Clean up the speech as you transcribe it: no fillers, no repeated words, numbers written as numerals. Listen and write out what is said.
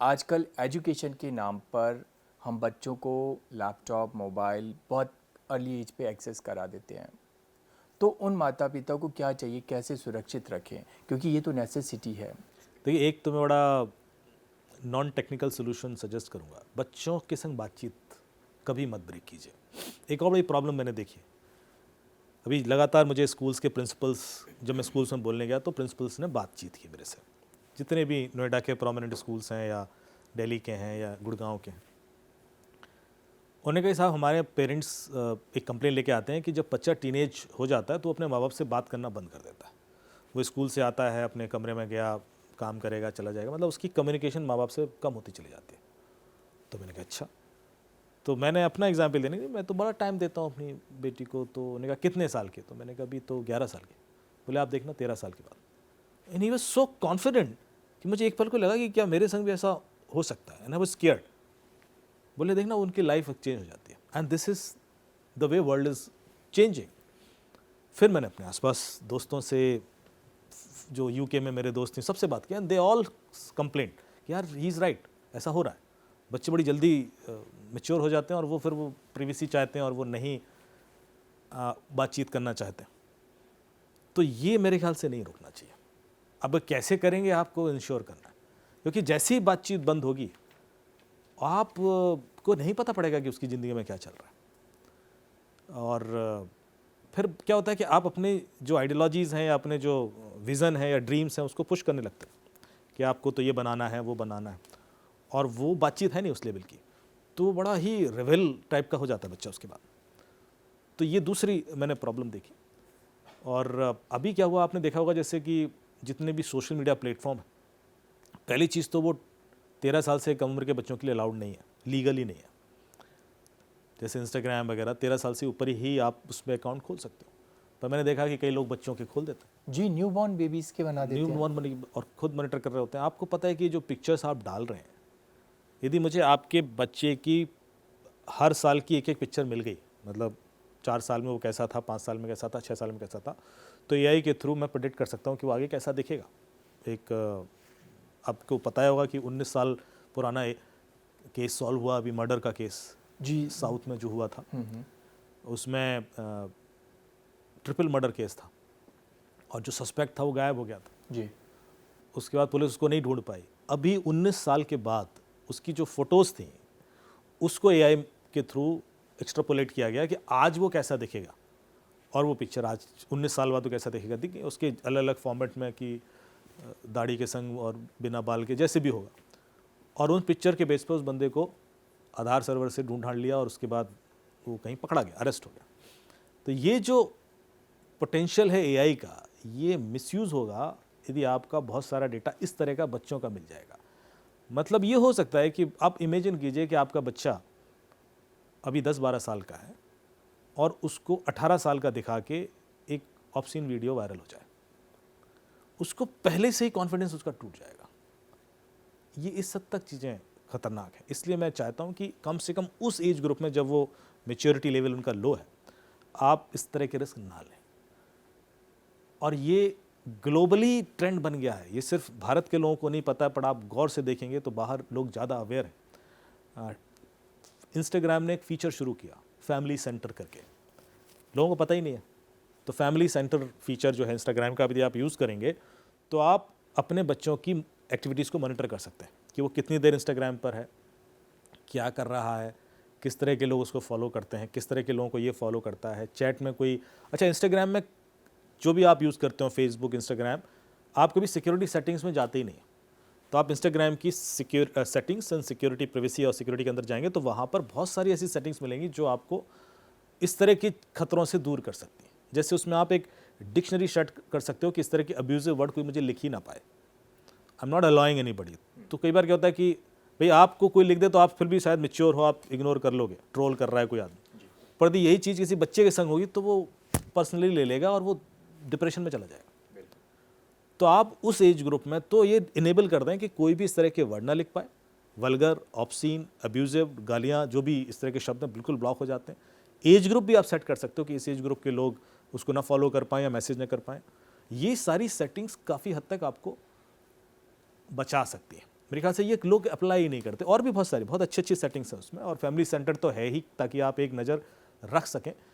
आजकल एजुकेशन के नाम पर हम बच्चों को लैपटॉप, मोबाइल बहुत अर्ली एज पे एक्सेस करा देते हैं। तो उन माता पिता को क्या चाहिए, कैसे सुरक्षित रखें, क्योंकि ये तो नेसेसिटी है। देखिए, एक तो मैं बड़ा नॉन टेक्निकल सोल्यूशन सजेस्ट करूंगा। बच्चों के संग बातचीत कभी मत ब्रेक कीजिए। एक और बड़ी प्रॉब्लम मैंने देखी, अभी लगातार मुझे स्कूल्स के प्रिंसिपल्स, जब मैं स्कूल्स में बोलने गया तो प्रिंसिपल्स ने बातचीत की मेरे से, जितने भी नोएडा के प्रोमिनेंट स्कूल्स हैं या दिल्ली के हैं या गुड़गांव के हैं। उन्होंने कहा साहब, हमारे पेरेंट्स एक कंप्लेन लेके आते हैं कि जब बच्चा टीनेज हो जाता है तो अपने माँ बाप से बात करना बंद कर देता है। वो स्कूल से आता है, अपने कमरे में गया, काम करेगा, चला जाएगा, मतलब उसकी कम्युनिकेशन माँ बाप से कम होती चली जाती है। तो मैंने कहा अच्छा, तो मैंने अपना एग्जाम्पल देने की, मैं तो बड़ा टाइम देता हूँ अपनी बेटी को। तो उन्होंने कहा कितने साल के? तो मैंने कहा अभी तो 11 साल के। बोले आप देखना 13 साल के बाद। And he was so confident कि मुझे एक पल को लगा कि क्या मेरे संग भी ऐसा हो सकता है। And I was scared. बोले देखना उनकी लाइफ चेंज हो जाती है, and this is the way world is changing. फिर मैंने अपने आसपास दोस्तों से, जो यूके में मेरे दोस्त थे, सबसे बात की, एंड दे ऑल कंप्लेंट कि यार ही इज़ राइट, ऐसा हो रहा है। बच्चे बड़ी जल्दी मैच्योर हो जाते हैं और वो फिर वो प्रिवेसी चाहते हैं और वो नहीं बातचीत करना चाहते हैं। तो ये मेरे ख्याल से नहीं रोकना चाहिए। अब कैसे करेंगे आपको इंश्योर करना है, क्योंकि जैसे ही बातचीत बंद होगी आप को नहीं पता पड़ेगा कि उसकी ज़िंदगी में क्या चल रहा है। और फिर क्या होता है कि आप अपने जो आइडियोलॉजीज़ हैं या अपने जो विज़न है या ड्रीम्स हैं उसको पुश करने लगते हैं कि आपको तो ये बनाना है, वो बनाना है, और वो बातचीत है नहीं उस लेवल की। तो बड़ा ही रेवेल टाइप का हो जाता है बच्चा उसके बाद। तो ये दूसरी मैंने प्रॉब्लम देखी। और अभी क्या हुआ, आपने देखा होगा जैसे कि जितने भी सोशल मीडिया प्लेटफॉर्म है, पहली चीज़ तो वो 13 साल से कम उम्र के बच्चों के लिए अलाउड नहीं है, लीगली नहीं है। जैसे इंस्टाग्राम वगैरह 13 साल से ऊपर ही आप उसमें अकाउंट खोल सकते हो, पर मैंने देखा कि कई लोग बच्चों के खोल देते हैं, जी, न्यूबॉर्न बेबीज़ के बना देते न्यू हैं। बॉर्न, और खुद मॉनिटर कर रहे होते हैं। आपको पता है कि जो पिक्चर्स आप डाल रहे हैं, यदि मुझे आपके बच्चे की हर साल की एक एक पिक्चर मिल गई, मतलब 4 साल में वो कैसा था, 5 साल में कैसा था, 6 साल में कैसा था, तो एआई के थ्रू मैं प्रेडिक्ट कर सकता हूँ कि वो आगे कैसा दिखेगा। एक आपको पता होगा कि 19 साल पुराना केस सॉल्व हुआ अभी, मर्डर का केस जी। साउथ में जो हुआ था, उसमें ट्रिपल मर्डर केस था और जो सस्पेक्ट था वो गायब हो गया था। जी। उसके बाद पुलिस उसको नहीं ढूंढ पाई। अभी 19 साल के बाद उसकी जो फोटोज़ थी उसको एआई के थ्रू एक्सट्रापोलेट किया गया कि आज वो कैसा दिखेगा, और वो पिक्चर आज 19 साल बाद वो कैसा दिखेगा। देखिए उसके अलग अलग फॉर्मेट में कि दाढ़ी के संग और बिना बाल के, जैसे भी होगा। और उन पिक्चर के बेस पर उस बंदे को आधार सर्वर से ढूंढ लिया और उसके बाद वो कहीं पकड़ा गया, अरेस्ट हो गया। तो ये जो पोटेंशियल है एआई का, ये मिसयूज़ होगा यदि आपका बहुत सारा डेटा इस तरह का बच्चों का मिल जाएगा। मतलब ये हो सकता है कि आप इमेजिन कीजिए कि आपका बच्चा अभी 10-12 साल का है और उसको 18 साल का दिखा के एक ऑब्सीन वीडियो वायरल हो जाए, उसको पहले से ही कॉन्फिडेंस उसका टूट जाएगा। ये इस हद तक चीज़ें खतरनाक है। इसलिए मैं चाहता हूँ कि कम से कम उस एज ग्रुप में, जब वो मेच्योरिटी लेवल उनका लो है, आप इस तरह के रिस्क ना लें। और ये ग्लोबली ट्रेंड बन गया है, ये सिर्फ भारत के लोगों को नहीं पता है, पर आप गौर से देखेंगे तो बाहर लोग ज़्यादा अवेयर हैं। इंस्टाग्राम ने एक फीचर शुरू किया फैमिली सेंटर करके, लोगों को पता ही नहीं है। तो फैमिली सेंटर फीचर जो है इंस्टाग्राम का, यदि आप यूज़ करेंगे तो आप अपने बच्चों की एक्टिविटीज़ को मॉनिटर कर सकते हैं कि वो कितनी देर इंस्टाग्राम पर है, क्या कर रहा है, किस तरह के लोग उसको फॉलो करते हैं, किस तरह के लोगों को ये फॉलो करता है, चैट में कोई। अच्छा, इंस्टाग्राम में जो भी आप यूज़ करते हो, फेसबुक, इंस्टाग्राम, आप कभी सिक्योरिटी सेटिंग्स में जाते ही नहीं। तो आप इंस्टाग्राम की सेटिंग्स एंड सिक्योरिटी, प्राइवेसी और सिक्योरिटी के अंदर जाएंगे तो वहाँ पर बहुत सारी ऐसी सेटिंग्स मिलेंगी जो आपको इस तरह के खतरों से दूर कर सकती हैं। जैसे उसमें आप एक डिक्शनरी सेट कर सकते हो कि इस तरह के अब्यूजिव वर्ड कोई मुझे लिख ही ना पाए, I am not allowing anybody. तो कई बार क्या होता है कि भाई आपको कोई लिख दे तो आप फिर भी शायद मैच्योर हो, आप इग्नोर कर लोगे, ट्रोल कर रहा है कोई आदमी, पर यही चीज़ किसी बच्चे के संग होगी तो वो पर्सनली ले लेगा और वो डिप्रेशन में चला जाएगा। तो आप उस एज ग्रुप में तो ये इनेबल कर दें कि कोई भी इस तरह के वर्ड ना लिख पाए, वल्गर, ऑब्सीन, अब्यूजिव, गालियाँ, जो भी इस तरह के शब्द हैं, बिल्कुल ब्लॉक हो जाते हैं। एज ग्रुप भी आप सेट कर सकते हो कि इस एज ग्रुप के लोग उसको ना फॉलो कर पाएँ या मैसेज ना कर पाएँ। ये सारी सेटिंग्स काफ़ी हद तक आपको बचा सकती हैं। मेरे ख्याल से ये लोग अप्लाई ही नहीं करते। और भी बहुत सारी बहुत अच्छी अच्छी सेटिंग्स है उसमें, और फैमिली सेंटर तो है ही ताकि आप एक नज़र रख सकें।